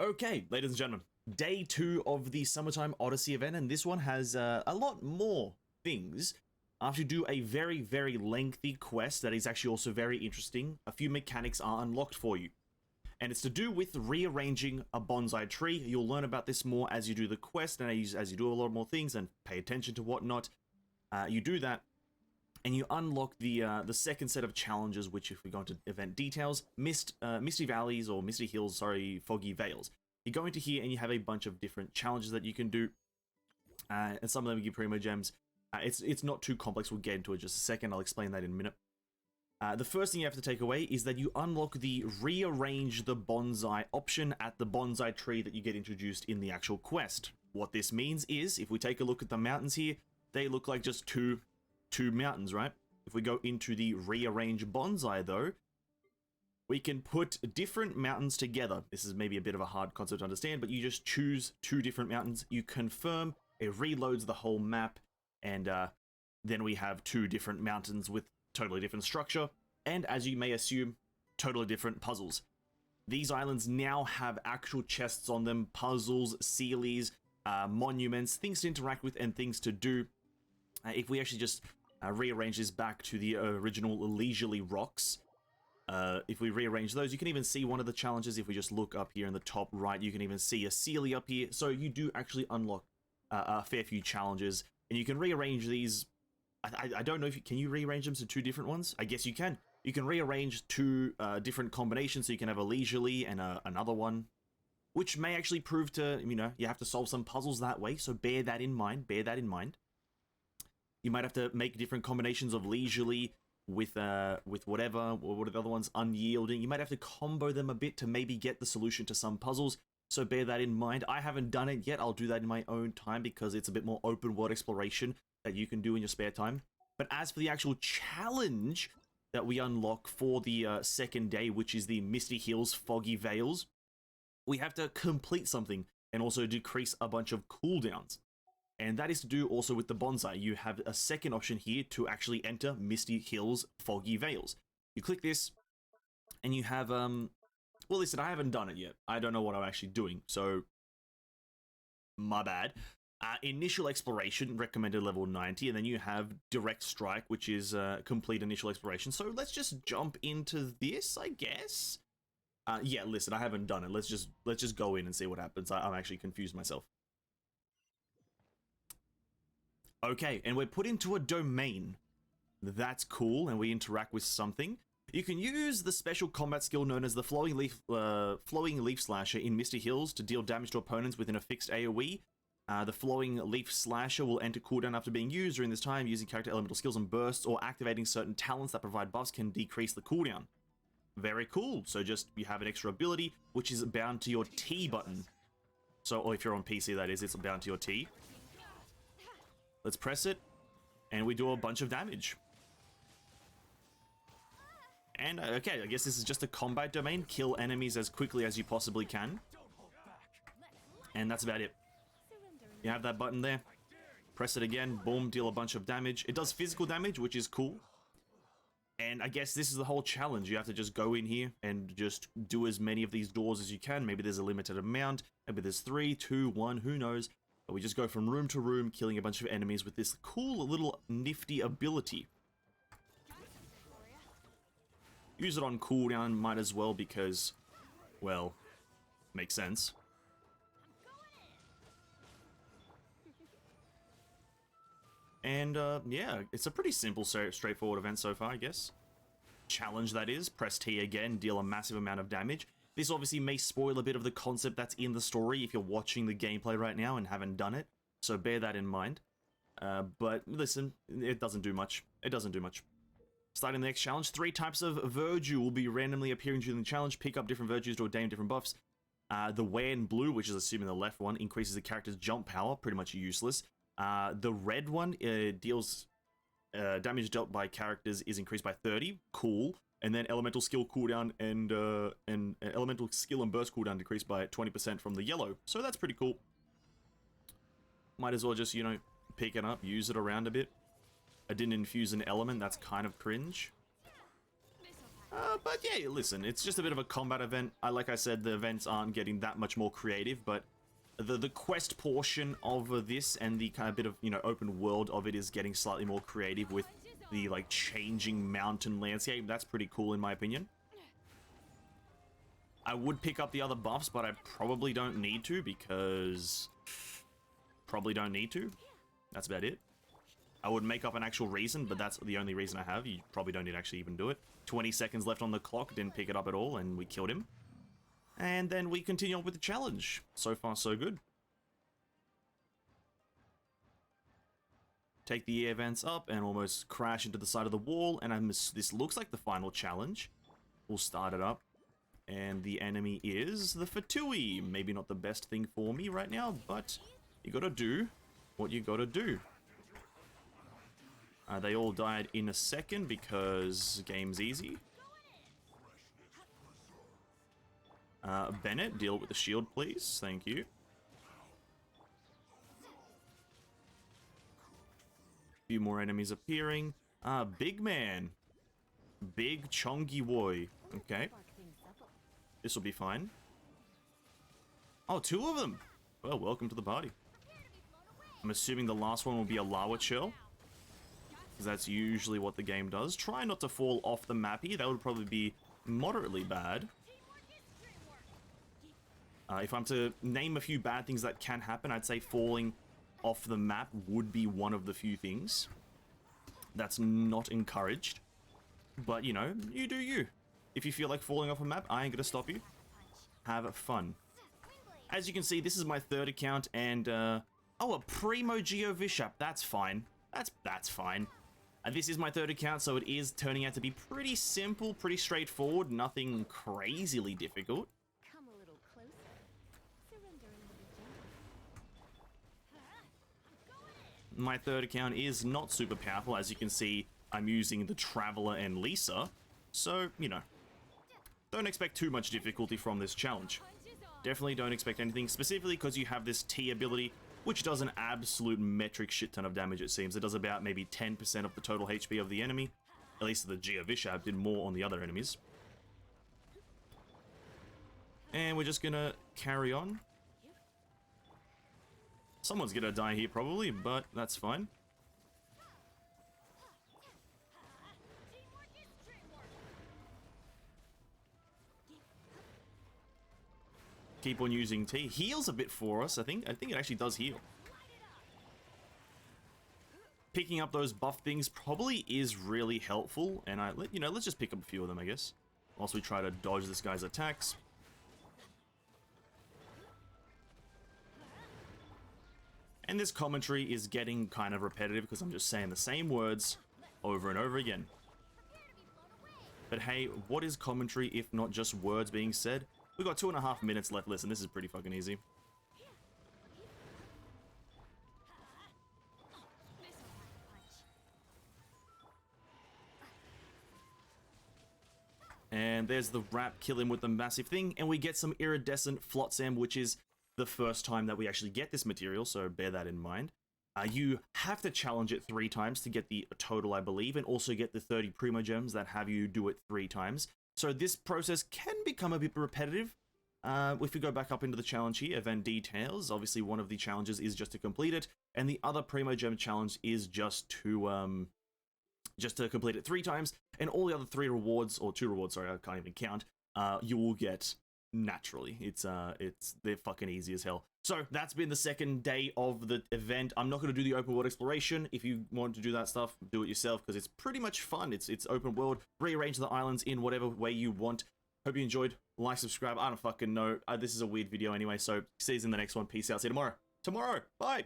Okay, ladies and gentlemen, day 2 of the Summertime Odyssey event, and this one has a lot more things. After you do a very, very lengthy quest that is actually also very interesting, a few mechanics are unlocked for you. And it's to do with rearranging a bonsai tree. You'll learn about this more as you do the quest, and as you do a lot more things and pay attention to whatnot. You do that, and you unlock the second set of challenges, which, if we go into event details, Misty Valleys, or Misty Hills, sorry, Foggy Vales. You go into here and you have a bunch of different challenges that you can do, and some of them give Primo Gems. It's not too complex, we'll get into it just a second, I'll explain that in a minute. The first thing you have to take away is that you unlock the rearrange the bonsai option at the bonsai tree that you get introduced in the actual quest. What this means is, if we take a look at the mountains here, they look like just two mountains, right? If we go into the rearrange bonsai though, we can put different mountains together. This is maybe a bit of a hard concept to understand, but you just choose 2 different mountains, you confirm, it reloads the whole map, and then we have 2 different mountains with totally different structure, and as you may assume, totally different puzzles. These islands now have actual chests on them, puzzles, sealies, monuments, things to interact with and things to do. If we actually just rearrange this back to the original leisurely rocks, if we rearrange those, you can even see one of the challenges. If we just look up here in the top right, you can even see a sealy up here, so you do actually unlock a fair few challenges, and you can rearrange these. I don't know if can you rearrange them to 2 different ones? I guess you can. You can rearrange 2 different combinations, so you can have a leisurely and another one, which may actually prove to, you have to solve some puzzles that way, so bear that in mind, You might have to make different combinations of leisurely with whatever, or what are the other ones, unyielding. You might have to combo them a bit to maybe get the solution to some puzzles, so bear that in mind. I haven't done it yet, I'll do that in my own time because it's a bit more open world exploration that you can do in your spare time. But as for the actual challenge that we unlock for the second day, which is the Misty Hills Foggy Vales, we have to complete something and also decrease a bunch of cooldowns. And that is to do also with the bonsai. You have a second option here to actually enter Misty Hills Foggy Vales. You click this, and you have, well, listen, I haven't done it yet. I don't know what I'm actually doing, so my bad. Initial exploration, recommended level 90, and then you have direct strike, which is complete initial exploration. So let's just jump into this, I guess. Yeah, listen, I haven't done it. Let's just go in and see what happens. I'm actually confused myself. Okay, and we're put into a domain. That's cool, and we interact with something. You can use the special combat skill known as the Flowing Leaf Slasher in Misty Hills to deal damage to opponents within a fixed AoE. The Flowing Leaf Slasher will enter cooldown after being used. During this time, using character elemental skills and bursts or activating certain talents that provide buffs can decrease the cooldown. Very cool. So just, you have an extra ability, which is bound to your T button. So, or if you're on PC, that is, it's bound to your T. Let's press it, and we do a bunch of damage. And, okay, I guess this is just a combat domain. Kill enemies as quickly as you possibly can. And that's about it. You have that button there. Press it again, boom, deal a bunch of damage. It does physical damage, which is cool. And I guess this is the whole challenge. You have to just go in here and just do as many of these doors as you can. Maybe there's a limited amount. Maybe there's 3, 2, 1, who knows. But we just go from room to room, killing a bunch of enemies with this cool little nifty ability. Use it on cooldown, might as well, because, well, makes sense. And, yeah, it's a pretty simple, straightforward event so far, I guess. Challenge, that is. Press T again, deal a massive amount of damage. This obviously may spoil a bit of the concept that's in the story if you're watching the gameplay right now and haven't done it, so bear that in mind. But listen, it doesn't do much. It doesn't do much. Starting the next challenge, 3 types of Virtue will be randomly appearing during the challenge. Pick up different Virtues to attain different buffs. The Wan Blue, which is assuming the left one, increases the character's jump power, pretty much useless. The red one deals damage dealt by characters is increased by 30, cool. And then elemental skill cooldown and elemental skill and burst cooldown decreased by 20% from the yellow. So that's pretty cool. Might as well just, pick it up, use it around a bit. I didn't infuse an element, that's kind of cringe. But yeah, listen, it's just a bit of a combat event. Like I said, the events aren't getting that much more creative, but the quest portion of this and the kind of bit of, you know, open world of it is getting slightly more creative with the, like, changing mountain landscape. That's pretty cool in my opinion. I would pick up the other buffs, but I probably don't need to because... Probably don't need to. That's about it. I would make up an actual reason, but that's the only reason I have. You probably don't need to actually even do it. 20 seconds left on the clock, didn't pick it up at all, and we killed him. And then we continue on with the challenge. So far, so good. Take the air vents up and almost crash into the side of the wall, and this looks like the final challenge. We'll start it up. And the enemy is the Fatui. Maybe not the best thing for me right now, but you gotta do what you gotta do. They all died in a second because game's easy. Bennett, deal with the shield, please. Thank you. Few more enemies appearing. Big man. Big chongy boy. Okay. This will be fine. Oh, two of them. Well, welcome to the party. I'm assuming the last one will be a Lawat shell, because that's usually what the game does. Try not to fall off the map here. That would probably be moderately bad. If I'm to name a few bad things that can happen, I'd say falling off the map would be one of the few things. That's not encouraged. But, you know, you do you. If you feel like falling off a map, I ain't gonna stop you. Have fun. As you can see, this is my third account, and, oh, a Primo Geo Vishap. That's fine. That's fine. This is my third account, so it is turning out to be pretty simple, pretty straightforward, nothing crazily difficult. Come a little closer. Surrendering will be My third account is not super powerful. As you can see, I'm using the Traveler and Lisa, so, you know, don't expect too much difficulty from this challenge. Definitely don't expect anything, specifically because you have this T ability, which does an absolute metric shit ton of damage, it seems. It does about maybe 10% of the total HP of the enemy. At least the Geo Vishap did more on the other enemies. And we're just gonna carry on. Someone's gonna die here probably, but that's fine. Keep on using T. Heals a bit for us, I think. I think it actually does heal. Picking up those buff things probably is really helpful, and let's just pick up a few of them, I guess, whilst we try to dodge this guy's attacks. And this commentary is getting kind of repetitive because I'm just saying the same words over and over again. But hey, what is commentary if not just words being said? We've got 2.5 minutes left. Listen, this is pretty fucking easy. And there's the wrap, kill him with the massive thing, and we get some iridescent flotsam, which is the first time that we actually get this material, so bear that in mind. You have to challenge it 3 times to get the total, I believe, and also get the 30 Primo Gems that have you do it 3 times. So this process can become a bit repetitive. If we go back up into the challenge here, event details, obviously one of the challenges is just to complete it, and the other Primo Gem challenge is just to complete it 3 times, and all the other 3 rewards, or 2 rewards, sorry, I can't even count, you will get naturally. They're fucking easy as hell. So that's been the second day of the event. I'm not going to do the open world exploration. If you want to do that stuff, do it yourself, because it's pretty much fun. It's open world. Rearrange the islands in whatever way you want. Hope you enjoyed. Like, subscribe. I don't fucking know. This is a weird video anyway, so see you in the next one. Peace out. See you tomorrow. Bye.